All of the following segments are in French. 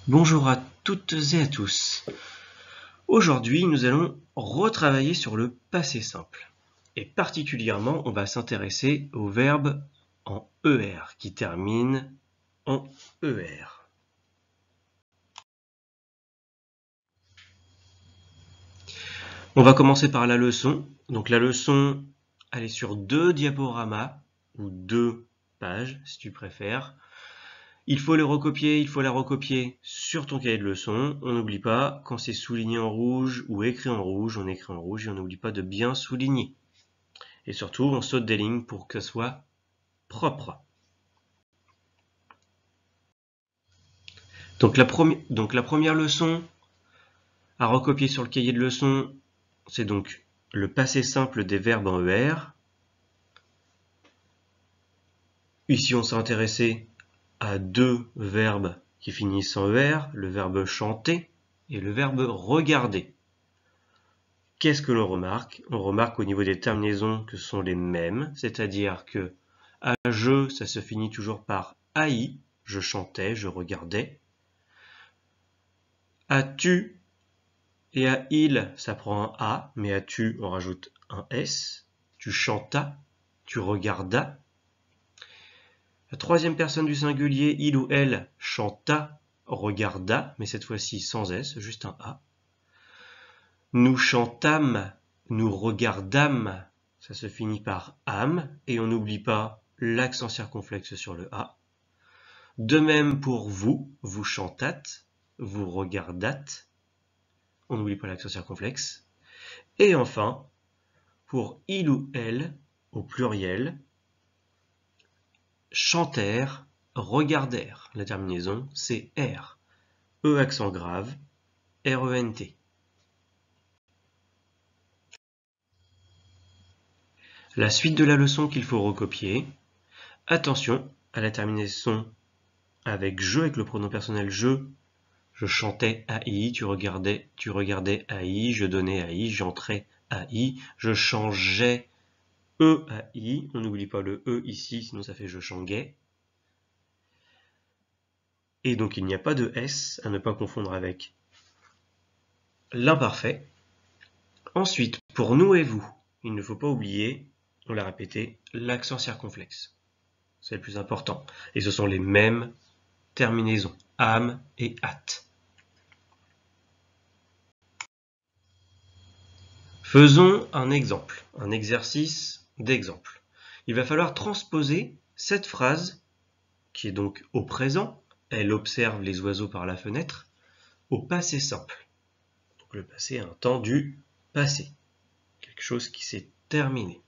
Bonjour à toutes et à tous. Aujourd'hui, nous allons retravailler sur le passé simple. Et particulièrement, on va s'intéresser au verbe en ER, qui termine en ER. On va commencer par la leçon. Donc la leçon, elle est sur 2 diaporamas, ou 2 pages, si tu préfères. Il faut la recopier sur ton cahier de leçon. On n'oublie pas, quand c'est souligné en rouge ou écrit en rouge, on écrit en rouge et on n'oublie pas de bien souligner. Et surtout, on saute des lignes pour que ce soit propre. Donc la première leçon à recopier sur le cahier de leçon, c'est donc le passé simple des verbes en ER. Ici, on s'est intéressé à 2 verbes qui finissent en ER, le verbe chanter et le verbe regarder. Qu'est-ce que l'on remarque? On remarque au niveau des terminaisons que ce sont les mêmes, c'est-à-dire que à je, ça se finit toujours par AI, je chantais, je regardais. À tu et à il, ça prend un A, mais à tu, on rajoute un S. Tu chantas, tu regardas. La troisième personne du singulier, il ou elle, chanta, regarda, mais cette fois-ci sans S, juste un A. Nous chantâmes, nous regardâmes, ça se finit par âme, et on n'oublie pas l'accent circonflexe sur le A. De même pour vous, vous chantâtes, vous regardâtes, on n'oublie pas l'accent circonflexe. Et enfin, pour il ou elle, au pluriel, chantèrent, regardèrent. La terminaison, c'est R. E accent grave, R-E-N-T. La suite de la leçon qu'il faut recopier. Attention à la terminaison avec je, avec le pronom personnel je. Je chantais AI, tu regardais AI, je donnais AI, j'entrais AI, je changeais EAI. On n'oublie pas le E ici, sinon ça fait je changuais. Et donc il n'y a pas de S à ne pas confondre avec l'imparfait. Ensuite, pour nous et vous, il ne faut pas oublier, on l'a répété, l'accent circonflexe. C'est le plus important. Et ce sont les mêmes terminaisons, âme et hâte. Faisons un exemple, un exercice d'exemple. Il va falloir transposer cette phrase, qui est donc au présent, elle observe les oiseaux par la fenêtre, au passé simple. Donc le passé, un temps du passé, quelque chose qui s'est terminé.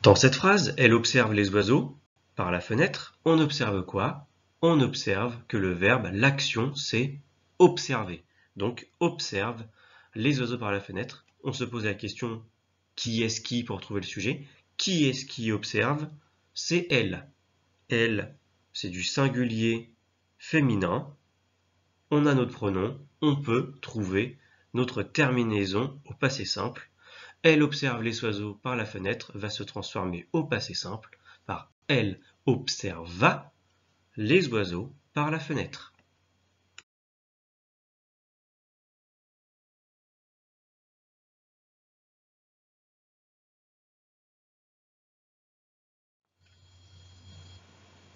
Dans cette phrase, elle observe les oiseaux par la fenêtre. On observe quoi? On observe que le verbe, l'action, c'est observer. Donc observe les oiseaux par la fenêtre. On se pose la question, qui est-ce qui pour trouver le sujet? Qui est-ce qui observe? C'est elle. Elle, c'est du singulier féminin. On a notre pronom, on peut trouver notre terminaison au passé simple. Elle observe les oiseaux par la fenêtre va se transformer au passé simple par elle observa les oiseaux par la fenêtre.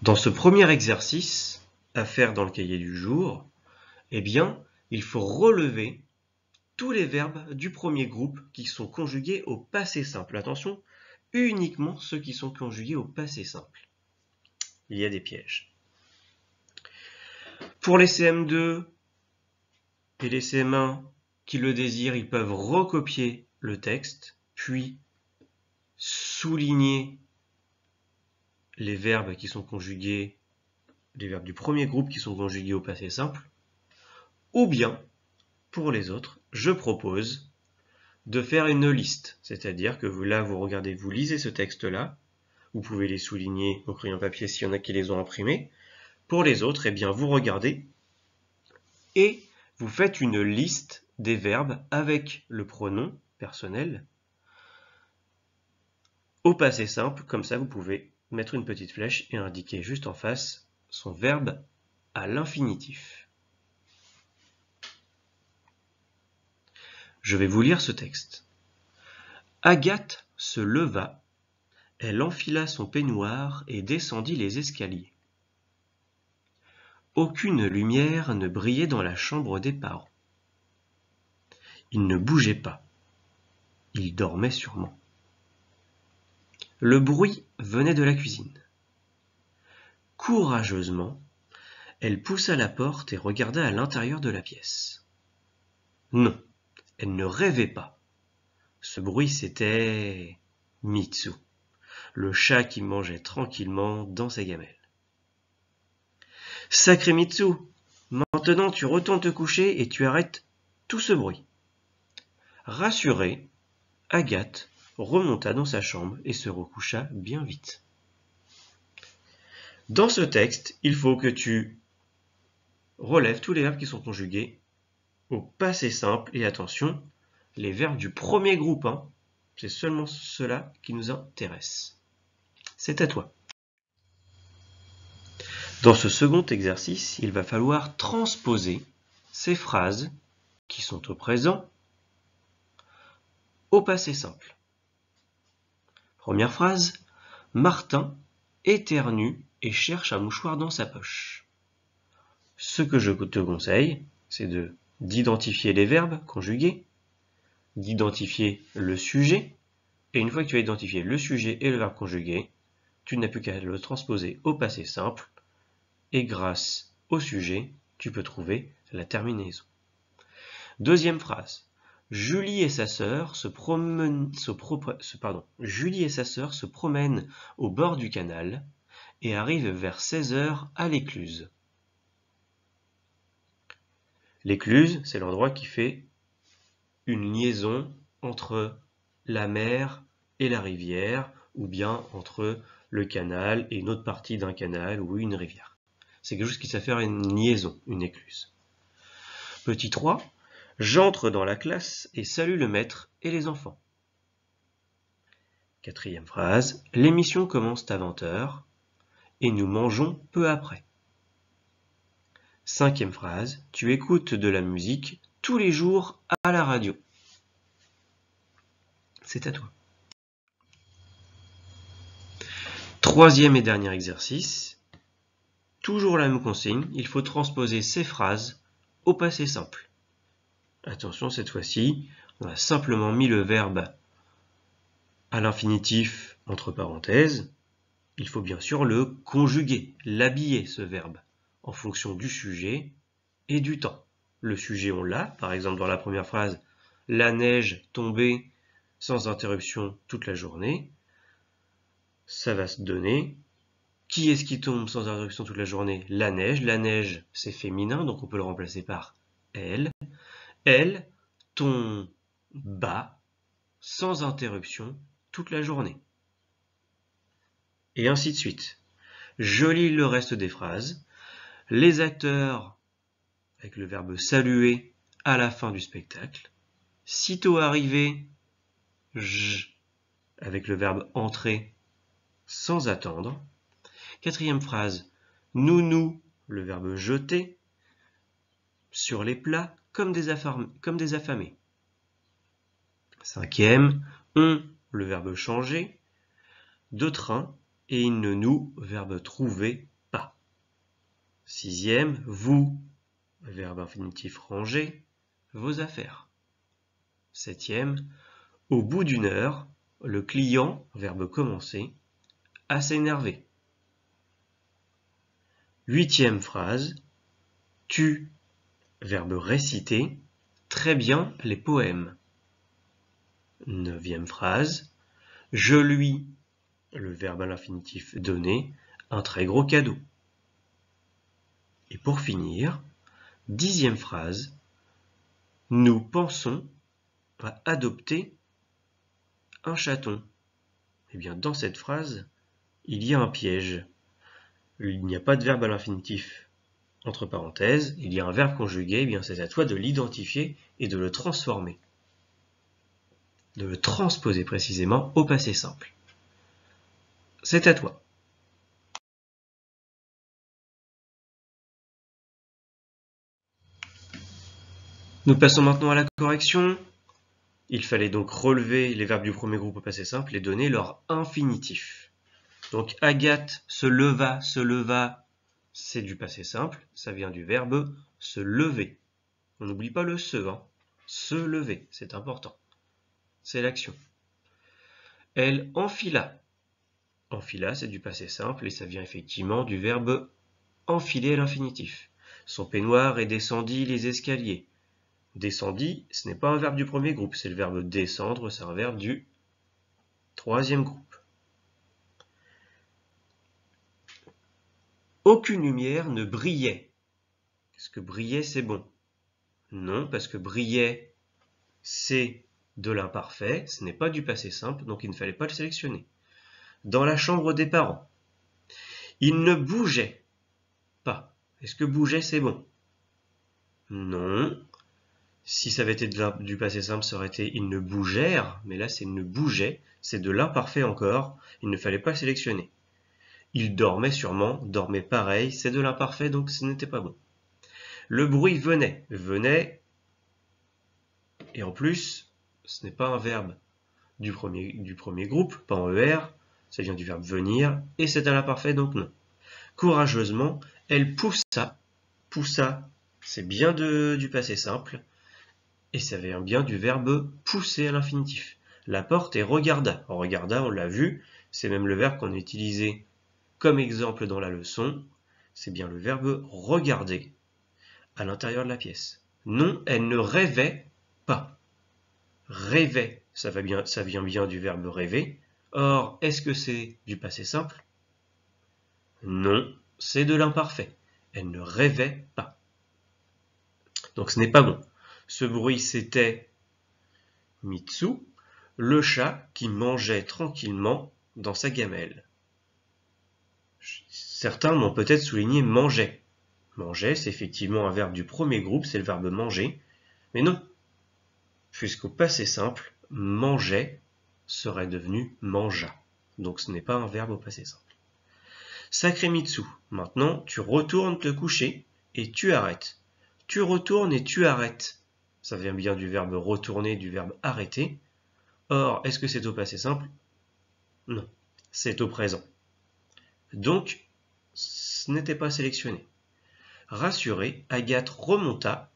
Dans ce premier exercice à faire dans le cahier du jour, eh bien, il faut relever tous les verbes du premier groupe qui sont conjugués au passé simple. Attention, uniquement ceux qui sont conjugués au passé simple. Il y a des pièges. Pour les CM2 et les CM1 qui le désirent, ils peuvent recopier le texte, puis souligner les verbes qui sont conjugués, les verbes du premier groupe qui sont conjugués au passé simple, ou bien, pour les autres, je propose de faire une liste, c'est-à-dire que là, vous regardez, vous lisez ce texte-là, vous pouvez les souligner au crayon papier s'il y en a qui les ont imprimés. Pour les autres, eh bien, vous regardez et vous faites une liste des verbes avec le pronom personnel au passé simple, comme ça vous pouvez mettre une petite flèche et indiquer juste en face son verbe à l'infinitif. Je vais vous lire ce texte. Agathe se leva, elle enfila son peignoir et descendit les escaliers. Aucune lumière ne brillait dans la chambre des parents. Ils ne bougeaient pas. Ils dormaient sûrement. Le bruit venait de la cuisine. Courageusement, elle poussa la porte et regarda à l'intérieur de la pièce. Non, elle ne rêvait pas. Ce bruit, c'était Mitsu, le chat qui mangeait tranquillement dans ses gamelles. Sacré Mitsu, maintenant tu retournes te coucher et tu arrêtes tout ce bruit. Rassurée, Agathe remonta dans sa chambre et se recoucha bien vite. Dans ce texte, il faut que tu relèves tous les verbes qui sont conjugués au passé simple et attention, les verbes du premier groupe, c'est seulement ceux-là qui nous intéressent. C'est à toi. Dans ce second exercice, il va falloir transposer ces phrases qui sont au présent au passé simple. Première phrase, Martin éternue et cherche un mouchoir dans sa poche. Ce que je te conseille, c'est d'identifier les verbes conjugués, d'identifier le sujet, et une fois que tu as identifié le sujet et le verbe conjugué, tu n'as plus qu'à le transposer au passé simple, et grâce au sujet, tu peux trouver la terminaison. Deuxième phrase. Julie et sa sœur se promènent au bord du canal et arrivent vers 16h à l'écluse. L'écluse, c'est l'endroit qui fait une liaison entre la mer et la rivière, ou bien entre le canal et une autre partie d'un canal ou une rivière. C'est quelque chose qui sait faire une liaison, une écluse. Petit 3, j'entre dans la classe et salue le maître et les enfants. Quatrième phrase, l'émission commence à 20h et nous mangeons peu après. Cinquième phrase, tu écoutes de la musique tous les jours à la radio. C'est à toi. Troisième et dernier exercice, toujours la même consigne, il faut transposer ces phrases au passé simple. Attention, cette fois-ci, on a simplement mis le verbe à l'infinitif entre parenthèses. Il faut bien sûr le conjuguer, l'habiller ce verbe, en fonction du sujet et du temps. Le sujet, on l'a, par exemple dans la première phrase, la neige tombait sans interruption toute la journée. Ça va se donner, qui est-ce qui tombe sans interruption toute la journée? La neige, c'est féminin, donc on peut le remplacer par elle. Elle tombe bas sans interruption toute la journée. Et ainsi de suite. Je lis le reste des phrases. Les acteurs, avec le verbe saluer à la fin du spectacle. Sitôt arrivé, avec le verbe entrer sans attendre. Quatrième phrase, nous, le verbe jeter, sur les plats comme des affamés. Cinquième, on, le verbe changer, de train, et il ne nous, verbe trouver, pas. Sixième, vous, verbe infinitif ranger, vos affaires. Septième, au bout d'une heure, le client, verbe commencer, à s'énerver. Huitième phrase, tu, verbe réciter, très bien les poèmes. Neuvième phrase, je lui, le verbe à l'infinitif donner, un très gros cadeau. Et pour finir, dixième phrase, nous pensons à adopter un chaton. Eh bien, dans cette phrase, il y a un piège. Il n'y a pas de verbe à l'infinitif entre parenthèses, il y a un verbe conjugué, eh bien c'est à toi de l'identifier et de le transformer. De le transposer précisément au passé simple. C'est à toi. Nous passons maintenant à la correction. Il fallait donc relever les verbes du premier groupe au passé simple et donner leur infinitif. Donc Agathe se leva, c'est du passé simple, ça vient du verbe se lever. On n'oublie pas le se, hein. Se lever, c'est important. C'est l'action. Elle enfila. Enfila, c'est du passé simple et ça vient effectivement du verbe enfiler à l'infinitif. Son peignoir et descendit les escaliers. Descendit, ce n'est pas un verbe du premier groupe, c'est le verbe descendre, c'est un verbe du troisième groupe. Aucune lumière ne brillait. Est-ce que brillait, c'est bon? Non, parce que brillait, c'est de l'imparfait, ce n'est pas du passé simple, donc il ne fallait pas le sélectionner. Dans la chambre des parents, il ne bougeait pas. Est-ce que bougeait, c'est bon? Non. Si ça avait été du passé simple, ça aurait été ils ne bougèrent, mais là c'est ne bougeait, c'est de l'imparfait encore, il ne fallait pas sélectionner. Il dormait sûrement, dormait pareil, c'est de l'imparfait, donc ce n'était pas bon. Le bruit venait, et en plus, ce n'est pas un verbe du premier groupe, pas en ER, ça vient du verbe venir, et c'est à l'imparfait, donc non. Courageusement, elle poussa, c'est bien du passé simple, et ça vient bien du verbe pousser à l'infinitif. La porte et regarda. Regarda, on l'a vu, c'est même le verbe qu'on a utilisé comme exemple dans la leçon, c'est bien le verbe regarder à l'intérieur de la pièce. Non, elle ne rêvait pas. Rêvait, ça vient bien du verbe rêver. Or, est-ce que c'est du passé simple? Non, c'est de l'imparfait. Elle ne rêvait pas. Donc ce n'est pas bon. Ce bruit, c'était Mitsu, le chat qui mangeait tranquillement dans sa gamelle. Certains m'ont peut-être souligné manger. Manger, c'est effectivement un verbe du premier groupe, c'est le verbe manger. Mais non, puisqu'au passé simple, mangeait serait devenu mangea. Donc ce n'est pas un verbe au passé simple. Sacré Mitsu, maintenant tu retournes te coucher et tu arrêtes. Tu retournes et tu arrêtes. Ça vient bien du verbe retourner, du verbe arrêter. Or, est-ce que c'est au passé simple? Non, c'est au présent. Donc, ce n'était pas sélectionné. Rassurée, Agathe remonta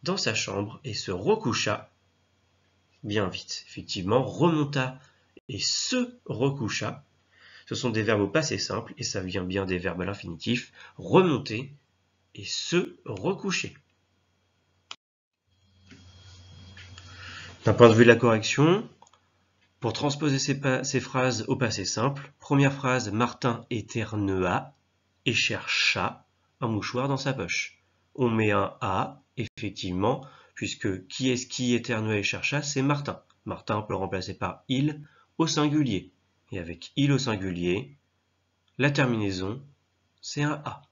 dans sa chambre et se recoucha bien vite. Effectivement, remonta et se recoucha, ce sont des verbes au passé simple et ça vient bien des verbes à l'infinitif, remonter et se recoucher. D'un point de vue de la correction, pour transposer ces phrases au passé simple, première phrase, Martin éternua et chercha un mouchoir dans sa poche. On met un A, effectivement, puisque qui est-ce qui éternua et chercha? C'est Martin. Martin, on peut le remplacer par il au singulier. Et avec il au singulier, la terminaison, c'est un A.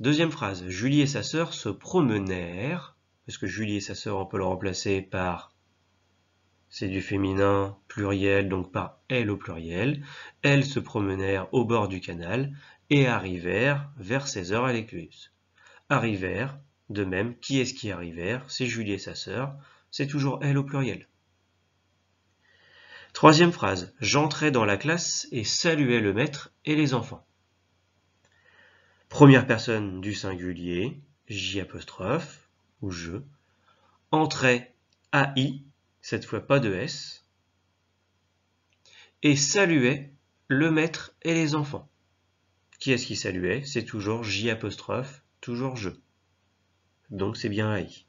Deuxième phrase, Julie et sa sœur se promenèrent, parce que Julie et sa sœur, on peut le remplacer par, c'est du féminin pluriel, donc par elle au pluriel. Elles se promenèrent au bord du canal et arrivèrent vers 16h à l'écluse. Arrivèrent, de même, qui est-ce qui arrivèrent? C'est Julie et sa sœur, c'est toujours elle au pluriel. Troisième phrase, j'entrai dans la classe et saluai le maître et les enfants. Première personne du singulier, J', ou je. Entrait, AI, cette fois pas de S. Et saluait le maître et les enfants. Qui est-ce qui saluait? C'est toujours J', toujours je. Donc c'est bien AI.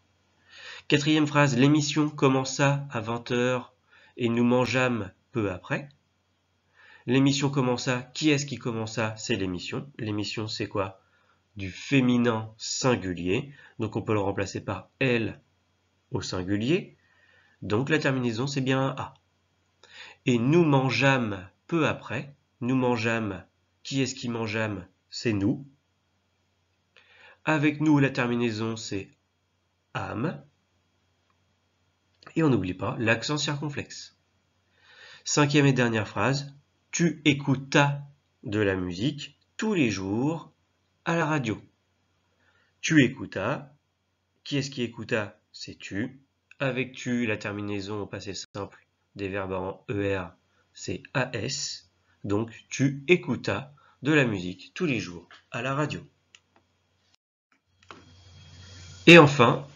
Quatrième phrase, l'émission commença à 20h et nous mangeâmes peu après. L'émission commença, qui est-ce qui commença? C'est l'émission. L'émission, c'est quoi? Du féminin singulier. Donc on peut le remplacer par elle au singulier. Donc la terminaison, c'est bien un A. Et nous mangeâmes peu après. Nous mangeâmes, qui est-ce qui mangeâmes? C'est nous. Avec nous, la terminaison, c'est âme. Et on n'oublie pas l'accent circonflexe. Cinquième et dernière phrase, tu écoutas de la musique tous les jours à la radio. Tu écoutas, Qui est-ce qui écouta? C'est tu. Avec tu, la terminaison au passé simple des verbes en ER, c'est AS. Donc, tu écoutas de la musique tous les jours à la radio. Et enfin,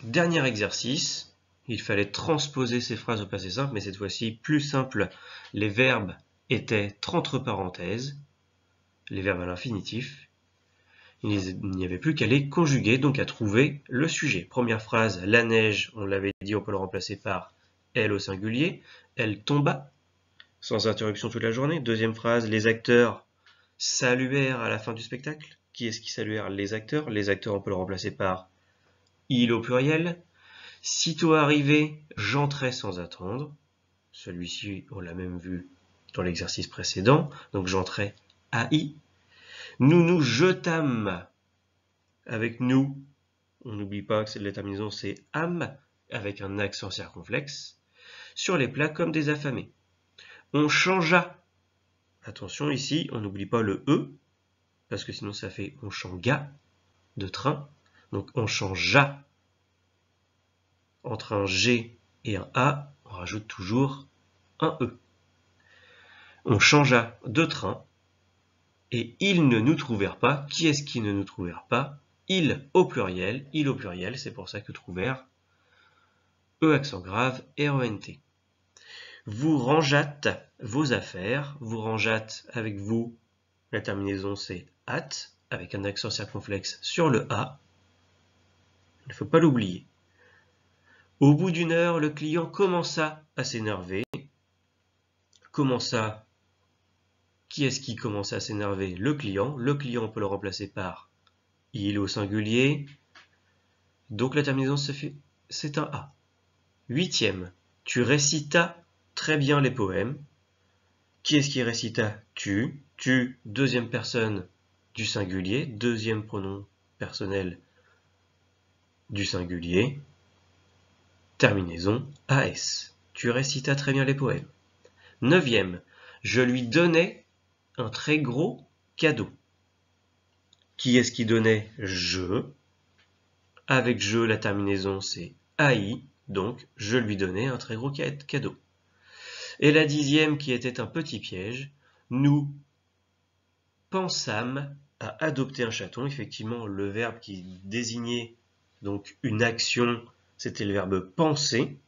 dernier exercice, il fallait transposer ces phrases au passé simple, mais cette fois-ci plus simple. Les verbes étaient entre parenthèses, les verbes à l'infinitif. Il n'y avait plus qu'à les conjuguer, donc à trouver le sujet. Première phrase, la neige, on l'avait dit, on peut le remplacer par elle au singulier. Elle tomba, sans interruption toute la journée. Deuxième phrase, les acteurs saluèrent à la fin du spectacle. Qui est-ce qui saluèrent? Les acteurs. Les acteurs, on peut le remplacer par il au pluriel. Sitôt arrivé, j'entrai sans attendre. Celui-ci, on l'a même vu dans l'exercice précédent. Donc j'entrai AI. Nous nous jetâmes. Avec nous, on n'oublie pas que la terminaison c'est âme, avec un accent circonflexe, sur les plats comme des affamés. On changea. Attention ici, on n'oublie pas le E, parce que sinon ça fait on changa de train. Donc on changea. Entre un G et un A, on rajoute toujours un E. On changea de train. Et ils ne nous trouvèrent pas. Qui est-ce qui ne nous trouvèrent pas? Ils au pluriel, c'est pour ça que trouvèrent, E accent grave, R-E-N-T. Vous rangeâtes vos affaires, vous rangeâtes avec vous, la terminaison c'est at, avec un accent circonflexe sur le A. Il ne faut pas l'oublier. Au bout d'une heure, le client commença à s'énerver. Commença. Qui est-ce qui commença à s'énerver? Le client. Le client, on peut le remplacer par il au singulier. Donc la terminaison c'est un A. Huitième, tu récitas très bien les poèmes. Qui est-ce qui récita? Tu. Tu, deuxième personne du singulier, deuxième pronom personnel du singulier. Terminaison AS. Tu récitas très bien les poèmes. Neuvième, je lui donnais un très gros cadeau. Qui est-ce qui donnait? Je. Avec je, la terminaison c'est AI, donc je lui donnais un très gros cadeau. Et la dixième, qui était un petit piège, nous pensâmes à adopter un chaton. Effectivement, le verbe qui désignait donc une action, c'était le verbe penser,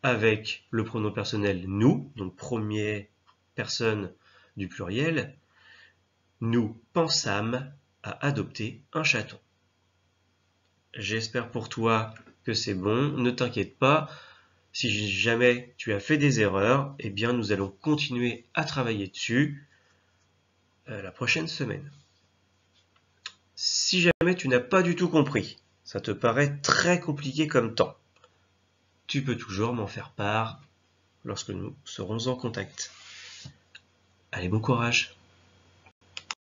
avec le pronom personnel nous, donc première personne du pluriel. Nous pensâmes à adopter un chaton. J'espère pour toi que c'est bon, ne t'inquiète pas. Si jamais tu as fait des erreurs, eh bien nous allons continuer à travailler dessus la prochaine semaine. Si jamais tu n'as pas du tout compris, ça te paraît très compliqué comme temps, tu peux toujours m'en faire part lorsque nous serons en contact. Allez, bon courage!